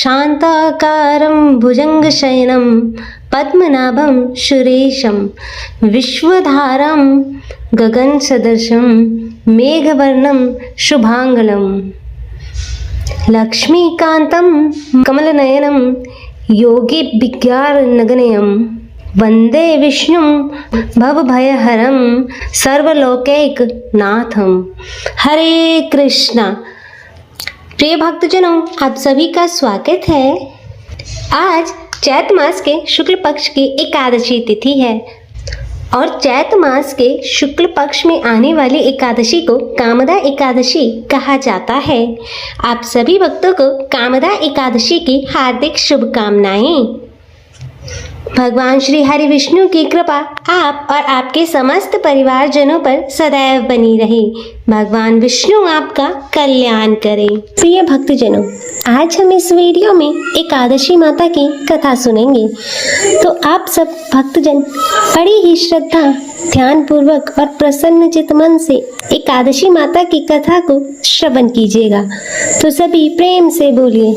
शांताकारं भुजंगशयनं पद्मनाभं सुरेशं विश्वधारं गगनसदृशं मेघवर्णं शुभांगलं लक्ष्मीकान्तं कमलनयनं योगिभिर्ज्ञानगम्यं वंदे विष्णुं भवभयहरं सर्वलोकैकनाथं। हरे कृष्णा। प्रिय भक्तजनों, आप सभी का स्वागत है। आज चैत मास के शुक्ल पक्ष की एकादशी तिथि है और चैत मास के शुक्ल पक्ष में आने वाली एकादशी को कामदा एकादशी कहा जाता है। आप सभी भक्तों को कामदा एकादशी की हार्दिक शुभकामनाएं। भगवान श्री हरि विष्णु की कृपा आप और आपके समस्त परिवारजनों पर सदैव बनी रहे। भगवान विष्णु आपका कल्याण करें। प्रिय भक्तजनों, आज हम इस वीडियो में एकादशी माता की कथा सुनेंगे। तो आप सब भक्तजन बड़ी ही श्रद्धा, ध्यान पूर्वक और प्रसन्न चित मन से एकादशी माता की कथा को श्रवण कीजिएगा। तो सभी प्रेम से बोलिए,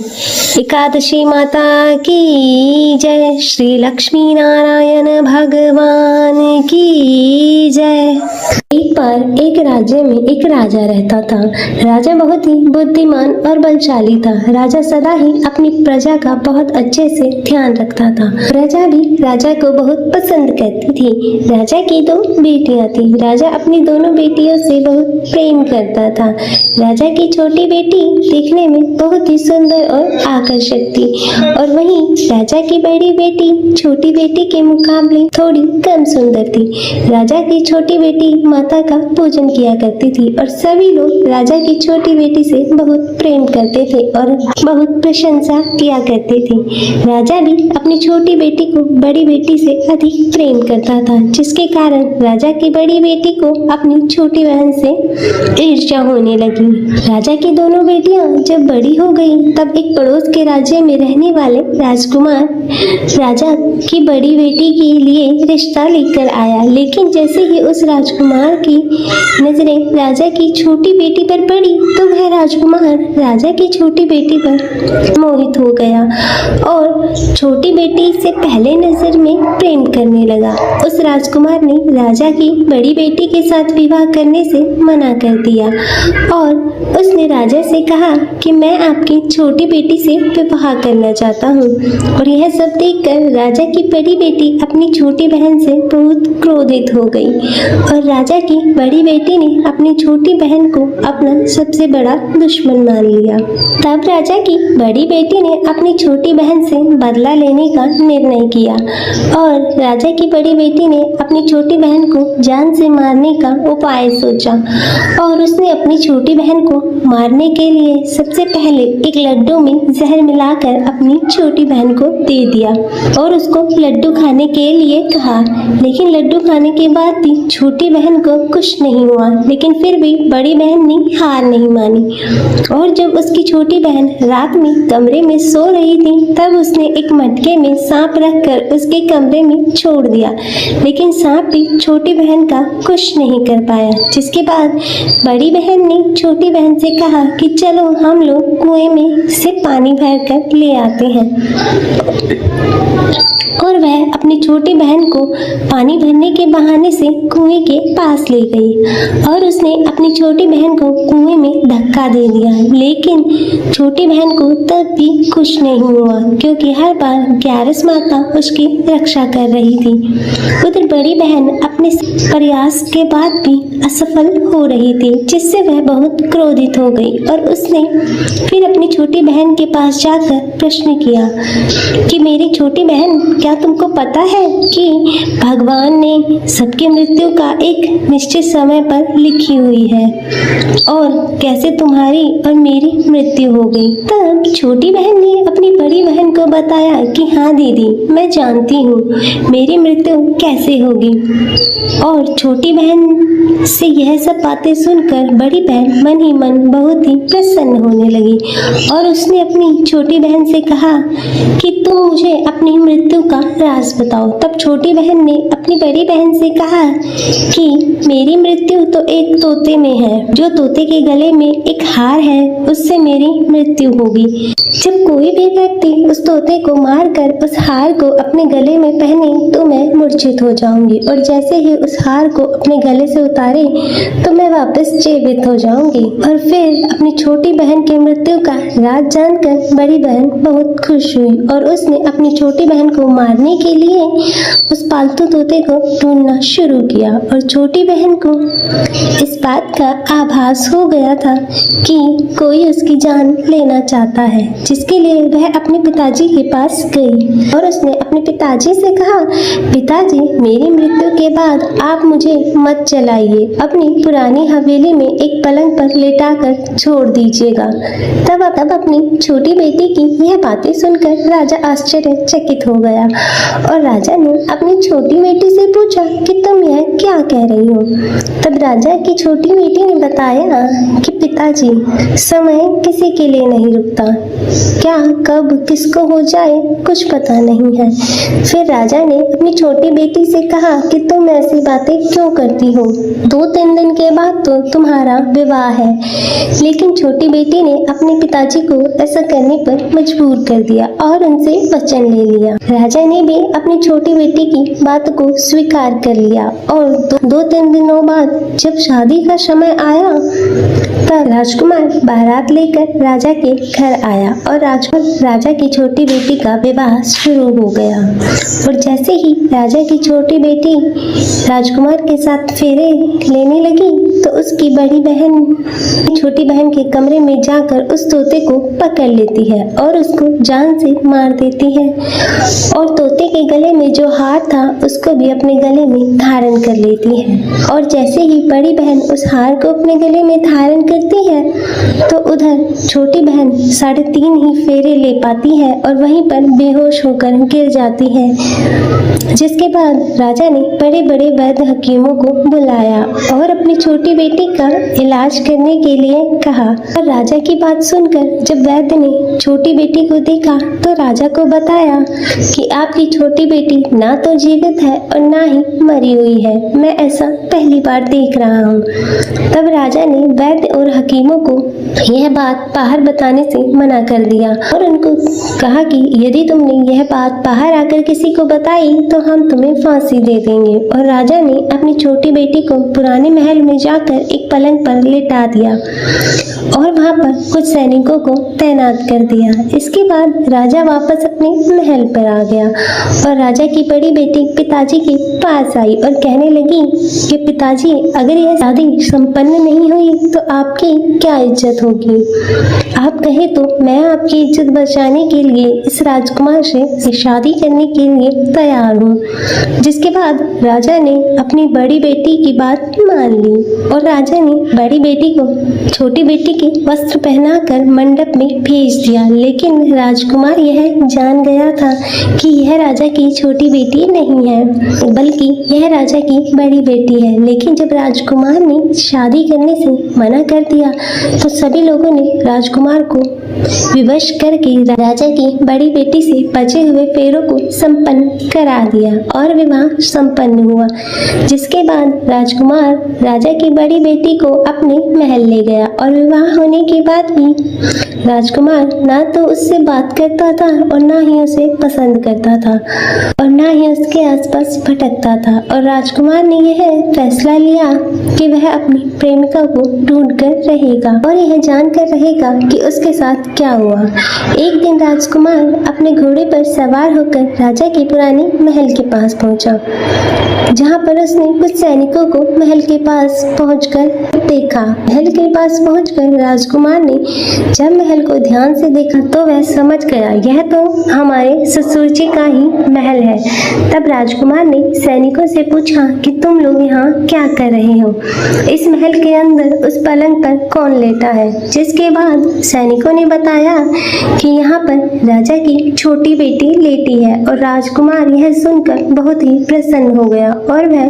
एकादशी माता की जय। श्री लक्ष्मी नारायण भगवान की जय। एक बार एक राज्य में एक राजा रहता था। राजा बहुत ही बुद्धिमान और बलशाली था। राजा सदा ही अपनी प्रजा का बहुत अच्छे से ध्यान रखता था। प्रजा भी राजा को बहुत पसंद करती थी। राजा की दो बेटियां थी। राजा अपनी दोनों बेटियों से बहुत प्रेम करता था। राजा की छोटी बेटी देखने में बहुत ही सुंदर और आकर्षक थी और वहीं राजा की बड़ी बेटी छोटी बेटी के मुकाबले थोड़ी कम सुंदर थी। राजा की छोटी बेटी माता का पूजन किया करती थी और सभी लोग राजा की छोटी बेटी से बहुत प्रेम करते थे और बहुत प्रशंसा किया करते थे। राजा भी अपनी छोटी बेटी को बड़ी बेटी से अधिक प्रेम करता था, जिसके कारण राजा की बड़ी बेटी को अपनी छोटी बहन से ईर्ष्या होने लगी। राजा की दोनों बेटियां जब बड़ी हो गई तब एक पड़ोस के राज्य में रहने वाले राजकुमार राजा की बड़ी बेटी के लिए रिश्ता लेकर आया। लेकिन जैसे ही उस राजकुमार की नजरें राजा की छोटी बेटी पर पड़ी तो वह राजकुमार राजा की छोटी बेटी पर मोहित हो गया और छोटी बेटी से पहले नजर में प्रेम करने लगा। उस राजकुमार ने राजा की बड़ी बेटी के साथ विवाह करने से मना कर दिया और उसने राजा से कहा कि मैं आपकी छोटी बेटी से विवाह करना चाहता हूँ। और यह सब देखकर राजा की बड़ी बेटी अपनी छोटी बहन से बहुत क्रोधित हो गई और राजा की बड़ी बेटी ने अपनी छोटी बहन को अपना सबसे बड़ा दुश्मन मान लिया। तब राजा की बड़ी बेटी ने अपनी छोटी बहन से बदला लेने का निर्णय किया और राजा की बड़ी बेटी ने अपनी छोटी बहन को जान से मारने का उपाय सोचा और उसने अपनी छोटी बहन को मारने के लिए सबसे पहले एक लड्डू में जहर मिलाकर अपनी छोटी बहन को दे दिया और उसको लड्डू खाने के लिए कहा। लेकिन लड्डू खाने के बाद भी छोटी बहन को कुछ नहीं हुआ, लेकिन फिर भी बड़ी बहन ने हार नहीं मानी और जब उसकी छोटी बहन रात में कमरे में सो रही थी तब उसने एक मटके में सांप रखकर उसके कमरे में छोड़ दिया। लेकिन सांप भी छोटी बहन का कुछ नहीं कर पाया, जिसके बाद बड़ी बहन ने छोटी बहन से कहा कि चलो हम लोग कुएं में से पानी भरकर ले आते हैं और वह अपनी छोटी बहन को पानी भरने के बहाने से कुएं के पास ले गई और उसने अपनी छोटी बहन को कुएं में धक्का दे दिया। लेकिन छोटी बहन को तब भी कुछ नहीं हुआ क्योंकि हर बार ग्यारस माता उसकी रक्षा कर रही थी। उधर बड़ी बहन अपने प्रयास के बाद भी असफल हो रही थी, जिससे वह बहुत क्रोधित हो गई और उसने फिर अपनी छोटी बहन के पास जाकर प्रश्न किया कि मेरी छोटी बहन, क्या तुमको पता है कि भगवान ने सबकी मृत्यु का एक निश्चित समय पर लिखी हुई है और कैसे तुम्हारी और मेरी मृत्यु हो गई। तब छोटी बहन ने अपनी बड़ी बहन को बताया कि हाँ दीदी, मैं जानती हूँ मेरी मृत्यु कैसे होगी। और छोटी बहन से यह सब बातें सुनकर बड़ी बहन मन ही मन बहुत ही प्रसन्न होने लगी और उसने अपनी छोटी बहन से कहा कि तुम मुझे अपनी मृत्यु का राज बताओ। तब छोटी बहन ने अपनी बड़ी बहन से कहा कि मेरी मृत्यु तो एक तोते में है, जो तोते के गले में एक हार है, उससे मेरी मृत्यु होगी। जब कोई भी व्यक्ति उस तोते को मारकर उस हार को अपने गले में पहने तो मैं मूर्छित हो जाऊंगी, और जैसे ही उस हार को अपने गले से उतारे तो मैं वापस जीवित हो जाऊंगी। और फिर अपनी छोटी बहन की मृत्यु का राज जानकर बड़ी बहन बहुत खुश हुई और उसने अपनी छोटी बहन को मारने के लिए उस पालतू तोते को ढूंढना शुरू किया। और छोटी बहन को इस बात का आभास हो गया था कि कोई उसकी जान लेना चाहता है, जिसके लिए वह अपने पिताजी के पास गई और उसने अपने पिताजी से कहा, पिताजी, मेरी मृत्यु के बाद आप मुझे मत जलाइए, अपनी पुरानी हवेली में एक पलंग पर लेटाकर छोड़ दीजिएगा। तब अपनी छोटी बेटी की यह बातें सुनकर राजा आश्चर्यचकित हो गया और राजा ने अपनी छोटी बेटी से पूछा कि तुम यह क्या कह रही हो। तब राजा की छोटी बेटी ने बताया कि पिताजी, समय किसी के लिए नहीं रुकता, क्या कब किसको हो जाए कुछ पता नहीं है। फिर राजा ने अपनी छोटी बेटी से कहा कि तुम ऐसी बातें क्यों करती हो, 2-3 दिन के बाद तो तुम्हारा विवाह है। लेकिन छोटी बेटी ने अपने पिताजी को ऐसा करने पर मजबूर कर दिया और उनसे वचन ले लिया। राजा ने भी अपनी छोटी बेटी की बात को स्वीकार कर लिया और 2-3 दिनों बाद जब शादी का समय आया तब राजकुमार बारात लेकर राजा के घर आया और राजा की छोटी बेटी का विवाह शुरू हो गया। और जैसे ही राजा की छोटी बेटी राजकुमार के साथ फेरे लेने लगी तो उसकी बड़ी बहन छोटी बहन के कमरे में जाकर उस तोते को पकड़ लेती है और उसको जान से मार देती है और तोते के गले में जो हार था उसको भी अपने गले में धारण कर लेती है। और जैसे ही बड़ी बहन उस हार को अपने गले में धारण करती है तो उधर छोटी बहन 3.5 ही फेरे ले पाती है और वहीं पर बेहोश होकर गिर जाती है। जिसके बाद राजा ने बड़े बड़े वैद्य हकीमों को बुलाया और अपनी छोटी बेटी का इलाज करने के लिए कहा। और राजा की बात सुनकर जब वैद्य ने छोटी बेटी को देखा तो राजा को बताया कि आपकी छोटी बेटी ना तो जीवित है और ना ही मरी हुई है, मैं ऐसा पहली बार देख रहा हूँ। तब राजा ने वैद्य और हकीमों को यह बात बाहर बताने से मना कर दिया और उनको कहा कि यदि तुमने यह बात बाहर आकर किसी को बताई तो हम तुम्हें फांसी दे देंगे। और राजा ने अपनी छोटी बेटी को पुराने महल में जाकर एक पलंग पर लेटा दिया और वहां पर कुछ सैनिकों को तैनात कर दिया। इसके बाद राजा वापस अपने महल पर आ गया और राजा की बड़ी बेटी पिताजी के पास आई और कहने लगी कि पिताजी, अगर यह शादी संपन्न नहीं हुई तो आपकी क्या इज्जत होगी। आप कहे तो मैं आपकी इज्जत बचाने के लिए इस राजकुमार से शादी करने के लिए तैयार हूँ। जिसके बाद राजा ने अपनी बड़ी बेटी की बात मान ली और राजा ने बड़ी बेटी को छोटी बेटी के वस्त्र पहनाकर मंडप में भेज दिया। लेकिन राजकुमार यह जान गया था कि यह राजा की छोटी बेटी नहीं है बल्कि यह राजा की बड़ी बेटी है। लेकिन जब राजकुमार ने शादी करने से मना कर दिया तो सभी लोगों ने राजकुमार को विवश करके राजा की बड़ी बेटी से बचे हुए फेरों को संपन्न करा दिया और विवाह संपन्न हुआ। जिसके बाद राजकुमार राजा की बड़ी बेटी को अपने महल ले गया और विवाह होने के बाद भी राजकुमार ना तो उससे बात करता था और ना ही उसे पसंद करता था और ना ही उसके आसपास भटकता था। और राजकुमार ने यह फैसला लिया कि वह अपनी प्रेमिका को ढूंढकर रहेगा और यह जानकर रहेगा कि उसके साथ क्या हुआ। एक दिन राजकुमार अपने घोड़े पर सवार होकर राजा के पुराने महल के पास पहुंचा, जहां पर उसने कुछ सैनिकों को महल के पास पहुंचकर देखा। महल के पास पहुंचकर राजकुमार ने जब महल को ध्यान से देखा तो वह समझ गया यह तो हमारे ससुर जी का ही महल है। तब राजकुमार ने सैनिकों से पूछा कि तुम लोग यहाँ क्या कर रहे हो? इस महल के अंदर उस पलंग पर कौन लेटा है? जिसके बाद सैनिकों ने बताया कि यहाँ पर राजा की छोटी बेटी लेटी है और राजकुमार यह सुनकर बहुत ही प्रसन्न हो गया और वह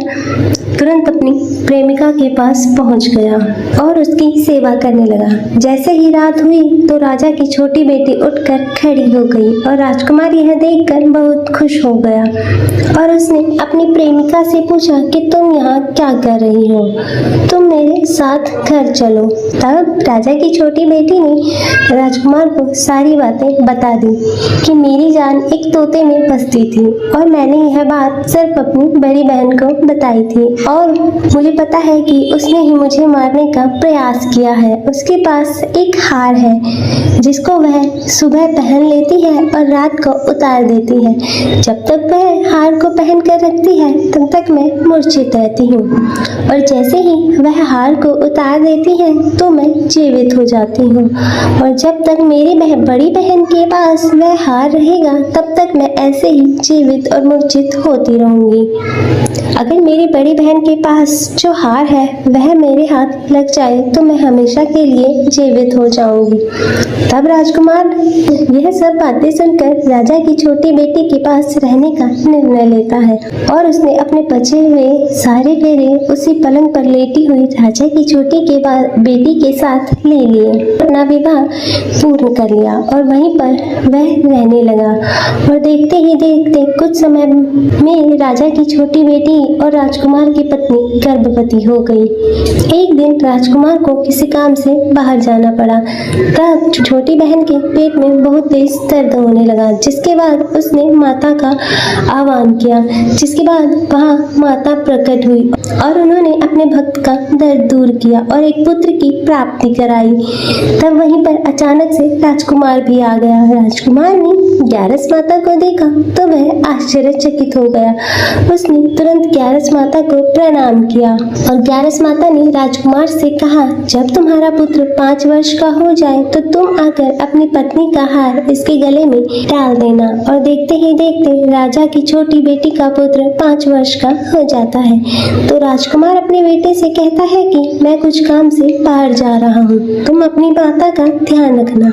तुरंत अपनी प्रेमिका के पास पहुंच गया और उसकी सेवा करने लगा। जैसे ही रात हुई तो राजा की छोटी बेटी उठकर खड़ी हो गई और राजकुमार यह देखकर बहुत खुश हो गया और उसने अपनी प्रेमिका से पूछा कि तुम यहाँ क्या कर रही हो? तुम मेरे साथ घर चलो। तब राजा की छोटी बेटी ने राजकुमार को सारी बातें बता दी कि मेरी जान एक तोते में बसती थी और मैंने यह बात सिर्फ अपनी बड़ी बहन को बताई थी और मुझे पता है कि उसने ही मुझे मारने का प्रयास किया है। उसके पास एक हार है जिसको वह सुबह पहन लेती है और रात को उतार देती है। जब तक वह हार को पहन कर रखती है तब तक मैं मूर्छित रहती हूँ और जैसे ही वह हार को उतार देती है तो मैं जीवित हो जाती हूँ और जब तक मेरी बड़ी बहन के पास वह हार रहेगा तब तक मैं ऐसे ही जीवित और मूर्छित होती रहूंगी। अगर मेरी बड़ी बहन के पास जो हार है वह मेरे हाथ लग जाए तो मैं हमेशा के लिए जीवित हो जाऊंगी। तब राजकुमार यह सब बातें सुनकर राजा की छोटी बेटी के पास रहने का निर्णय लेता है और उसने अपने बचे हुए सारे फेरे उसी पलंग पर लेटी हुई राजा की छोटी के बेटी के साथ ले लिए। अपना विवाह पूर्ण कर लिया और वहीं पर वह रहने लगा और देखते ही देखते कुछ समय में राजा की छोटी बेटी और राजकुमार की पत्नी गर्भवती हो गई। एक दिन राजकुमार को किसी काम से बाहर जाना पड़ा। तब छोटी बहन के पेट में बहुत तेज दर्द होने लगा जिसके बाद उसने माता का आह्वान किया। जिसके बाद वहाँ माता प्रकट हुई और उन्होंने अपने भक्त का दर्द दूर किया और एक पुत्र की प्राप्ति कराई। तब वहीं पर अचानक से राजकुमार भी आ गया। राजकुमार ने ग्यारस माता को देखा तो वह आश्चर्यचकित हो गया। उसने तुरंत ग्यारस माता को प्रणाम किया और ग्यारस माता ने राजकुमार से कहा, जब तुम्हारा पुत्र 5 वर्ष का हो जाए तो तुम आकर अपनी पत्नी का हार इसके गले में डाल देना। और देखते ही देखते राजा की छोटी बेटी का पुत्र 5 वर्ष का हो जाता है। तो राजकुमार अपने बेटे से कहता है कि मैं कुछ काम से बाहर जा रहा हूँ, तुम अपनी माता का ध्यान रखना।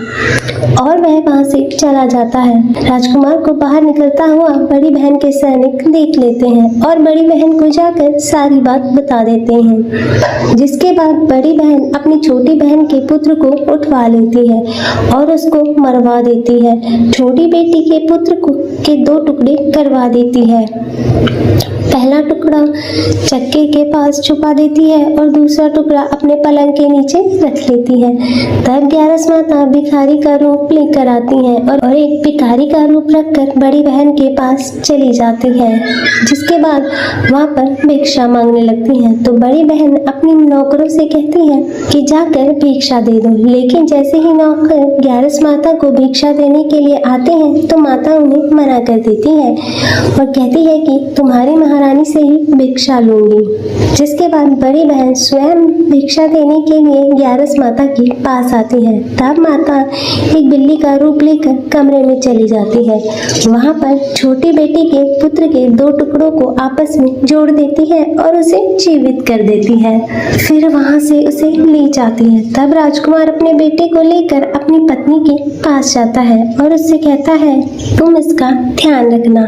और वह वहाँ से चला जाता है। राजकुमार को बाहर निकलता हुआ बड़ी बहन के सैनिक देख लेते हैं और बड़ी बहन को जाकर सारी बात बता देते हैं। जिसके बाद बड़ी बहन अपनी छोटी बहन के पुत्र को उठवा लेती है और उसको मरवा देती है। छोटी बेटी के पुत्र के 2 टुकड़े करवा देती है। पहला टुकड़ा चक्के के पास छुपा देती है और दूसरा टुकड़ा अपने पलंग के नीचे रख लेती है। तब ग्यारस माता भिखारी का रूप लेकर आती है और एक भिखारी का रूप रखकर बड़ी बहन के पास चली जाती है। जिसके बाद वहाँ पर भिक्षा मांगने लगती है। तो बड़ी बहन अपनी नौकरों से कहती है कि जाकर भिक्षा दे दो। लेकिन जैसे ही नौकर ग्यारस माता को भिक्षा देने के लिए आते हैं तो माता उन्हें मना कर देती है और कहती है कि तुम्हारी महारानी से ही भिक्षा लूंगी। जिसके बाद बड़ी बहन स्वयं भिक्षा देने के लिए ग्यारस माता के पास आती है। तब माता एक बिल्ली का रूप लेकर कमरे में चली जाती है। वहाँ पर छोटी बेटी के पुत्र के 2 टुकड़ों को आपस में जोड़ देती है और उसे जीवित कर देती है। फिर वहाँ से उसे ले जाती है। तब राजकुमार अपने बेटे को लेकर अपनी पत्नी के पास जाता है और उससे कहता है, तुम इसका ध्यान रखना।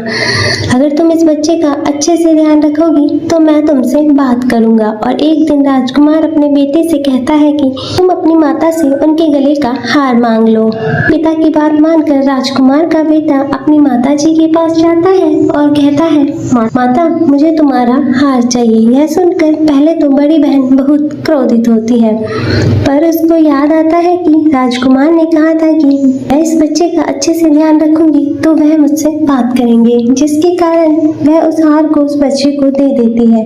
अगर तुम इस बच्चे का अच्छे से ध्यान रखोगी तो मैं तुमसे बात करूंगा। और एक दिन राजकुमार अपने बेटे से कहता है कि तुम अपनी माता से उनके गले का हार मांग लो। पिता की बात मानकर राजकुमार का बेटा अपनी माता जी के पास जाता है और कहता है, माता मुझे तुम्हारा हार चाहिए। यह सुनकर पहले तो बड़ी बहन बहुत क्रोधित होती है, पर उसको याद आता है कि राजकुमार ने कहा था कि मैं इस बच्चे का अच्छे से ध्यान रखूंगी तो वह मुझसे बात करेंगे। जिसके कारण वह उस हार को उस बच्चे को दे देती है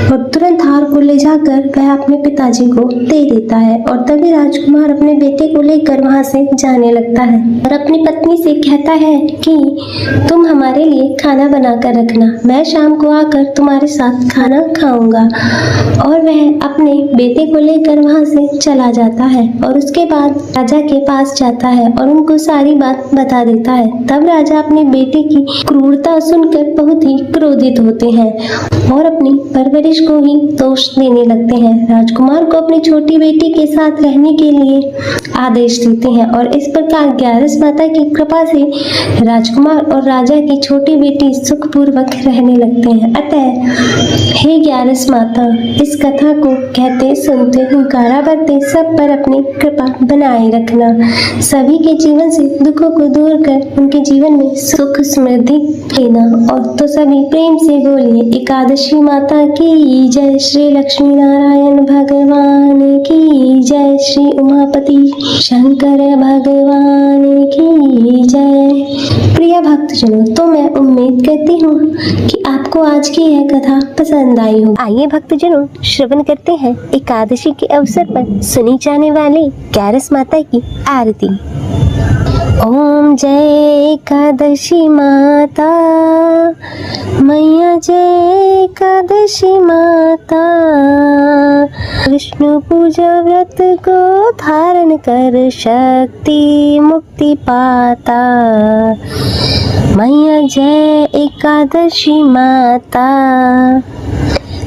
और तुरंत हार को ले जाकर वह अपने पिताजी को दे देता है। और तभी राजकुमार अपने बेटे को लेकर वहां से जाने लगता है और अपनी पत्नी से कहता है कि तुम हमारे लिए खाना बनाकर रखना, मैं शाम को आकर तुम्हारे साथ खाना खाऊंगा। और वह अपने बेटे को लेकर वहां वहाँ से चला जाता है और उसके बाद राजा के पास जाता है और उनको सारी बात बता देता है। तब राजा अपनी बेटे की क्रूरता सुनकर बहुत ही क्रोधित होते हैं और अपनी परवरिश को ही दोष देने लगते हैं। राजकुमार को अपनी छोटी बेटी के साथ रहने के लिए आदेश देते हैं और इस प्रकार ग्यारस माता की कृपा से राजकुमार और राजा की छोटी बेटी सुखपूर्वक रहने लगते हैं। अतः हे ग्यारस माता, इस कथा को कहते सुनते हुंकारा भरते सब पर अपनी कृपा बनाए रखना। सभी के जीवन से दुखों को दूर कर उनके जीवन में सुख समृद्धि देना। और तो सभी प्रेम से बोलिए एकादशी माता की जय, श्री लक्ष्मी नारायण भगवान की जय, श्री उमापति शंकर भगवान की जय। प्रिय भक्तजनों, तो मैं उम्मीद करती हूँ कि आपको आज की यह कथा पसंद आई हो। आइए भक्तजनों, श्रवण करते हैं एकादशी के अवसर पर सुनी जाने वाली ग्यारस माता की आरती। ओम जय एकादशी माता, मैया जय एकादशी माता। विष्णु पूजा व्रत को धारण कर शक्ति मुक्ति पाता। मैया जय एकादशी माता,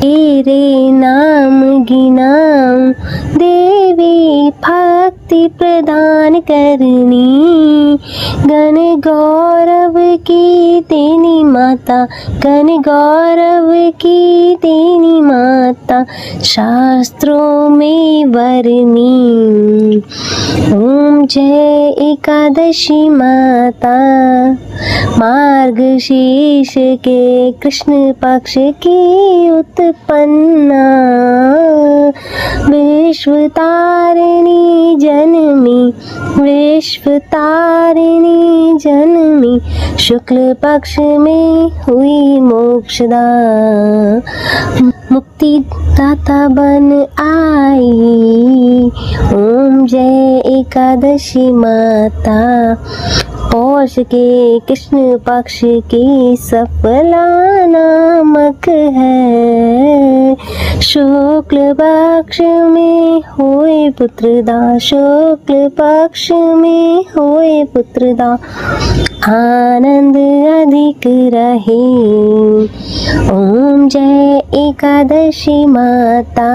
तेरे नाम गिनाऊं देवी भक्ति प्रदान करनी। गण गौरव की तेनी माता, गण गौरव की तेनी माता, शास्त्रों में वर्णी। ओम जय एकादशी माता, मार्गशीर्ष के कृष्ण पक्ष की उत्पन्ना, विश्व तारिणी जनमी, विश्व तारिणी जनमी, शुक्ल पक्ष में हुई मोक्षदा, मुक्ति दाता बन आई। ओम जय एकादशी माता, पौष के कृष्ण पक्ष की सफला नामक है, शुक्ल पक्ष में होए पुत्रदा, शुक्ल पक्ष में होए पुत्रदा, आनंद अधिक रहे। ओम जय एकादशी माता,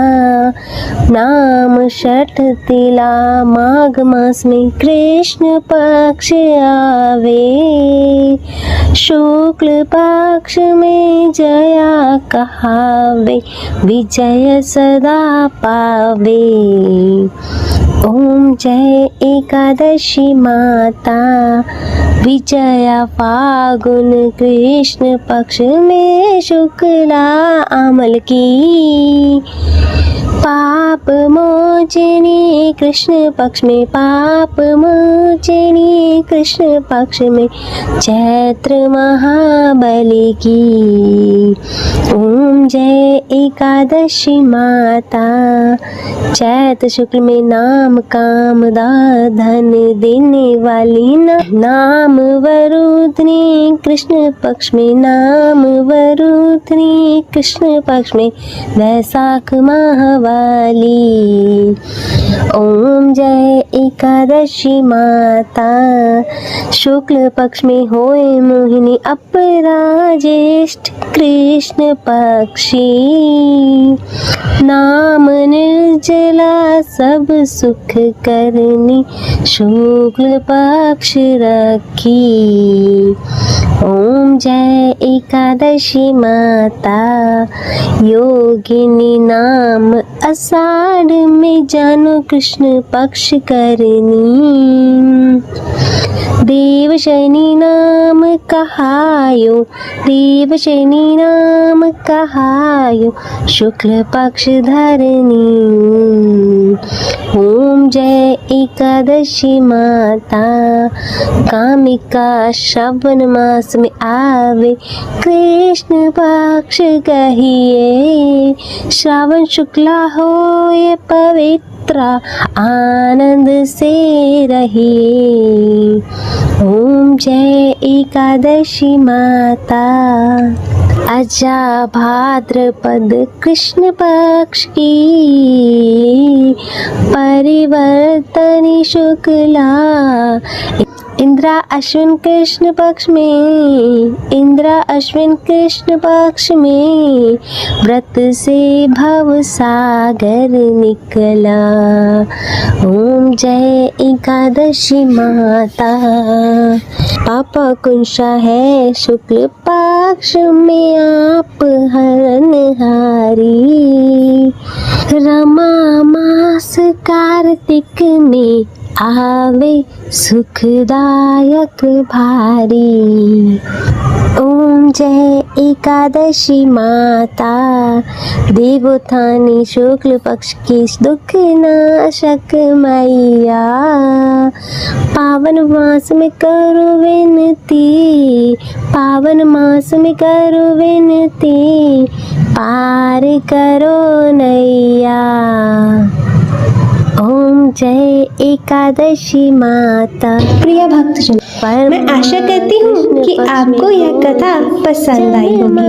नाम षठ तिला माघ मास में कृष्ण पक्ष आवे, शुक्ल पक्ष में जया कहावे, विजय सदा पावे। ओम जय एकादशी माता, विजया फागुन कृष्ण पक्ष में शुक्ला अमल की, पाप मोचनी कृष्ण पक्ष में, पाप मोचनी कृष्ण पक्ष में चैत्र महाबली की। ओम जय एकादशी माता, चैत शुक्ल में नाम कामदा धन देने वाली नाम वरुधनी कृष्ण पक्ष में, नाम वरुधनी कृष्ण पक्ष में वैशाख माहवाली। ओम जय एकादशी माता, शुक्ल पक्ष में होए मोहिनी अपरा ज्येष्ठ कृष्ण पक्षी, नाम निर्जला सब सुख करनी शुक्ल पक्ष रखी। ओम जय एकादशी माता, योगिनी नाम आषाढ़ में जानो कृष्ण पक्ष करनी, देव शनि नाम कहायो, देव शनि नाम कहायो शुक्ल पक्ष धरनी। ओम जय एकादशी माता, कामिका श्रावण मास में आवे कृष्ण पक्ष कहिए, श्रावण शुक्ला हो ये पवित्रा आनंद से रहिए। ओम जय एकादशी माता। अजा भाद्रपद कृष्ण पक्ष की परिवर्तनी शुक्ला इंद्रा अश्विन कृष्ण पक्ष में, इंद्रा अश्विन कृष्ण पक्ष में व्रत से भव सागर निकला। ओम जय एकादशी माता। पापा कुंशा है शुक्ल पक्ष में आप हरनहारी। रमा मास कार्तिक में आवे सुखदायक भारी। ओम जय एकादशी माता। देवोत्थानी शुक्ल पक्ष की दुख नाशक मैया। पावन मास में करो विनती, पावन मास में करो विनती, पार करो नैया। ओम जय एकादशी माता। प्रिय भक्तजन, मैं आशा करती हूँ कि आपको यह कथा पसंद आई होगी।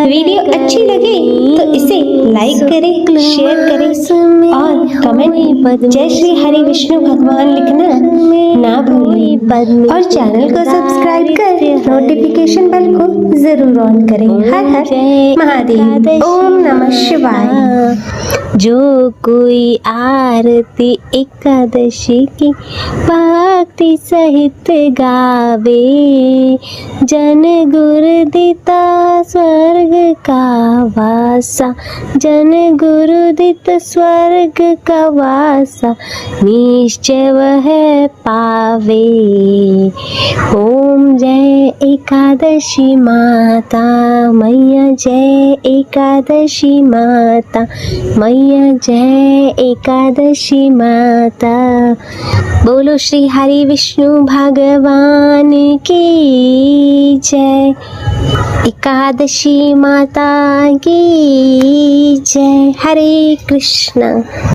वीडियो अच्छी लगे तो इसे लाइक करें, शेयर करें और कमेंट जय श्री हरि विष्णु भगवान लिखना ना भूलें और चैनल को सब्सक्राइब कर नोटिफिकेशन बेल को जरूर ऑन करें। हर हर महादेव। ओम नमः शिवाय। जो कोई आरती एकादशी की भक्ति सहित गावे, जन गुरुदिता स्वर्ग का वासा, जन गुरुदित स्वर्ग का वासा निश्चय वह पावे। ओम जय एकादशी माता मैया, जय एकादशी माता मैया, जय एकादशी माता। बोलो श्री हरि विष्णु भगवान की जय। एकादशी माता की जय। हरे कृष्ण।